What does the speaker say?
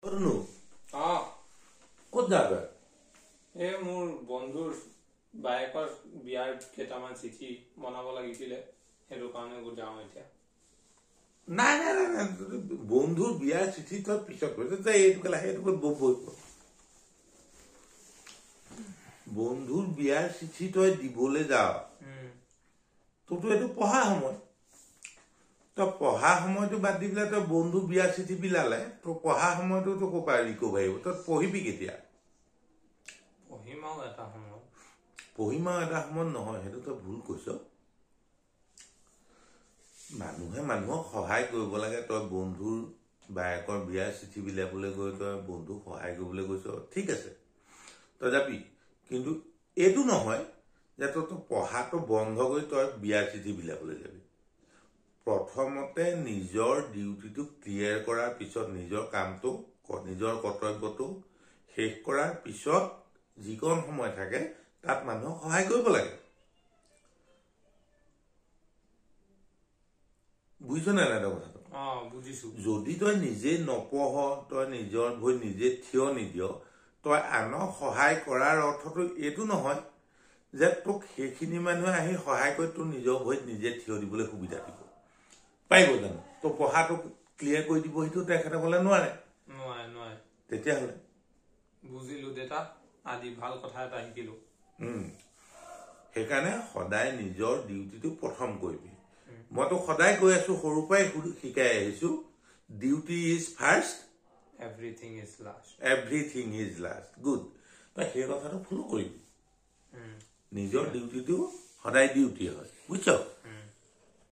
নো ক'ত যাবে এই মোৰ বন্ধুৰ বায়েকৰ বিয়াৰ কেইটামান চিঠি বনাব লাগিছিলে সেইটো কাৰণে যাওঁ এতিয়া নাই নাই নাই নাই বন্ধুৰ বিয়াৰ চিঠি তই পিছত কৈছে এইটো কেলা সেইটো বৈ বন্ধুৰ বিয়াৰ চিঠি তই দিবলৈ যাও তোৰতো এইটো পঢ়া সময় তই পঢ়া সময়টো বাদ দি পেলাই তই বন্ধু বিয়াৰ চিঠি বিলালে তোৰ পঢ়া সময়টো তোৰ ক'ৰ পৰা ৰিকভাৰ হ'ব তই পঢ়িবি কেতিয়া পঢ়িম আৰু এটা সময়ত নহয় সেইটো তই ভুল কৈছ মানুহে মানুহক সহায় কৰিব লাগে তই বন্ধুৰ বায়েকৰ বিয়াৰ চিঠি বিলাবলৈ গৈ তই বন্ধুক সহায় কৰিবলৈ গৈছ ঠিক আছে তই যাবি কিন্তু এইটো নহয় যে তই পঢ়াটো বন্ধ কৰি তই বিয়াৰ চিঠি বিলাবলৈ যাবি প্ৰথমতে নিজৰ ডিউটিটো ক্লিয়াৰ কৰাৰ পিছত নিজৰ কামটো নিজৰ কৰ্তব্যটো শেষ কৰাৰ পিছত যিকণ সময় থাকে তাত মানুহক সহায় কৰিব লাগে বুজিছ নাই নাই কথাটো বুজিছো যদি তই নিজে নপঢ় তই নিজৰ ভৰি নিজে থিয় নিদিয় তই আনক সহায় কৰাৰ অৰ্থটো এইটো নহয় যে তোক সেইখিনি মানুহে আহি সহায় কৰি তোৰ নিজৰ ভৰিত নিজে থিয় দিবলৈ সুবিধা দিব পাৰিব জানো তোৰ পঢ়াটো ক্লিয়াৰ কৰি দিব সেইটো তেখেতে ক'লে নোৱাৰে তেতিয়াহ'লে বুজিলো দেউতা আজি ভাল কথা এটা শিকিলো সেইকাৰণে সদায় নিজৰ ডিউটিটো প্ৰথম কৰিবি মইতো সদায় কৈ আছো সৰুৰ পৰাই শিকাই আহিছো duty is first everything is last good তই সেই কথাটো ফ'ল' কৰিবি নিজৰ ডিউটিটো সদায় ডিউটি হয় বুজিছ